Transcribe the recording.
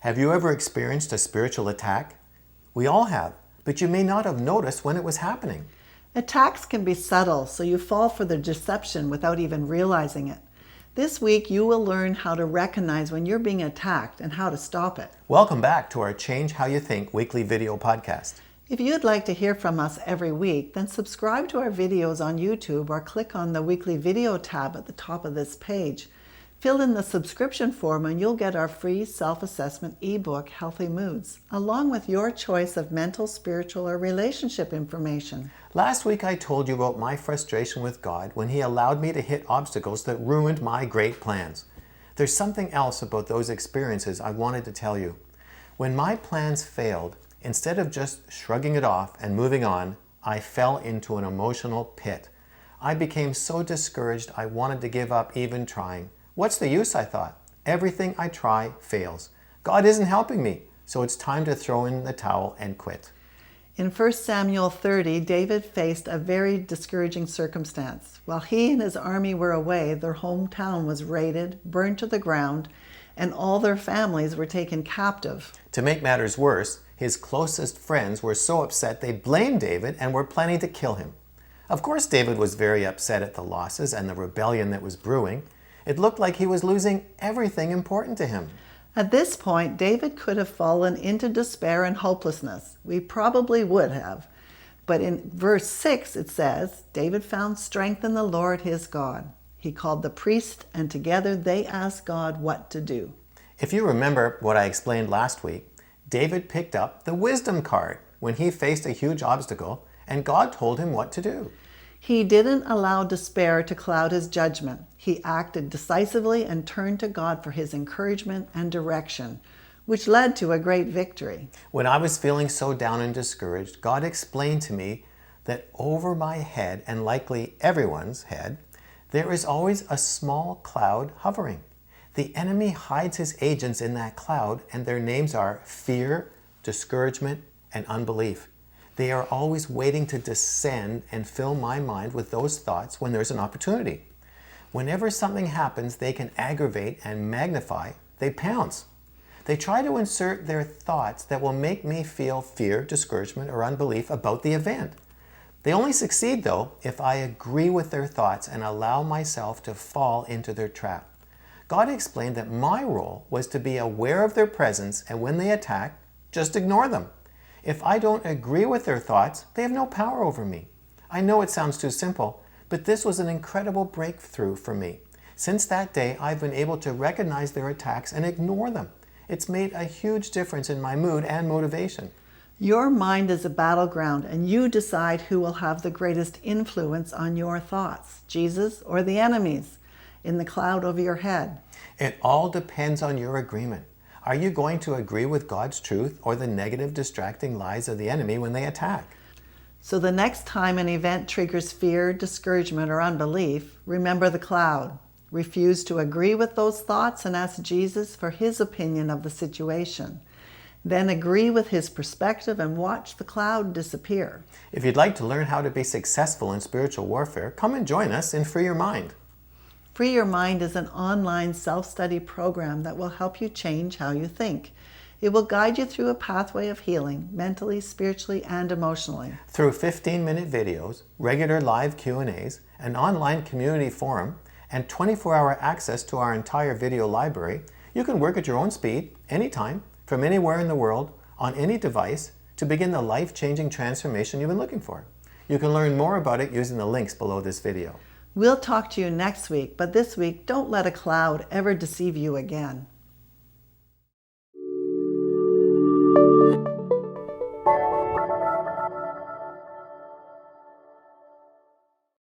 Have you ever experienced a spiritual attack? We all have, but you may not have noticed when it was happening. Attacks can be subtle, so you fall for the deception without even realizing it. This week, you will learn how to recognize when you're being attacked and how to stop it. Welcome back to our Change How You Think weekly video podcast. If you'd like to hear from us every week, then subscribe to our videos on YouTube or click on the weekly video tab at the top of this page. Fill in the subscription form and you'll get our free self-assessment ebook, Healthy Moods, along with your choice of mental, spiritual, or relationship information. Last week I told you about my frustration with God when He allowed me to hit obstacles that ruined my great plans. There's something else about those experiences I wanted to tell you. When my plans failed, instead of just shrugging it off and moving on, I fell into an emotional pit. I became so discouraged I wanted to give up even trying. What's the use, I thought. Everything I try fails. God isn't helping me, so it's time to throw in the towel and quit. In 1 Samuel 30, David faced a very discouraging circumstance. While he and his army were away, their hometown was raided, burned to the ground, and all their families were taken captive. To make matters worse, his closest friends were so upset they blamed David and were planning to kill him. Of course, David was very upset at the losses and the rebellion that was brewing. It looked like he was losing everything important to him. At this point, David could have fallen into despair and hopelessness. We probably would have. But in verse 6 it says, David found strength in the Lord his God. He called the priest, and together they asked God what to do. If you remember what I explained last week, David picked up the wisdom card when he faced a huge obstacle, and God told him what to do. He didn't allow despair to cloud his judgment. He acted decisively and turned to God for his encouragement and direction, which led to a great victory. When I was feeling so down and discouraged, God explained to me that over my head, and likely everyone's head, there is always a small cloud hovering. The enemy hides his agents in that cloud, and their names are fear, discouragement, and unbelief. They are always waiting to descend and fill my mind with those thoughts when there's an opportunity. Whenever something happens they can aggravate and magnify, they pounce. They try to insert their thoughts that will make me feel fear, discouragement, or unbelief about the event. They only succeed, though, if I agree with their thoughts and allow myself to fall into their trap. God explained that my role was to be aware of their presence, and when they attack, just ignore them. If I don't agree with their thoughts, they have no power over me. I know it sounds too simple, but this was an incredible breakthrough for me. Since that day, I've been able to recognize their attacks and ignore them. It's made a huge difference in my mood and motivation. Your mind is a battleground, and you decide who will have the greatest influence on your thoughts, Jesus or the enemies in the cloud over your head. It all depends on your agreement. Are you going to agree with God's truth or the negative, distracting lies of the enemy when they attack? So the next time an event triggers fear, discouragement, or unbelief, remember the cloud. Refuse to agree with those thoughts and ask Jesus for his opinion of the situation. Then agree with his perspective and watch the cloud disappear. If you'd like to learn how to be successful in spiritual warfare, come and join us in Free Your Mind. Free Your Mind is an online self-study program that will help you change how you think. It will guide you through a pathway of healing, mentally, spiritually, and emotionally. Through 15-minute videos, regular live Q&As, an online community forum, and 24-hour access to our entire video library, you can work at your own speed, anytime, from anywhere in the world, on any device, to begin the life-changing transformation you've been looking for. You can learn more about it using the links below this video. We'll talk to you next week, but this week, don't let a cloud ever deceive you again.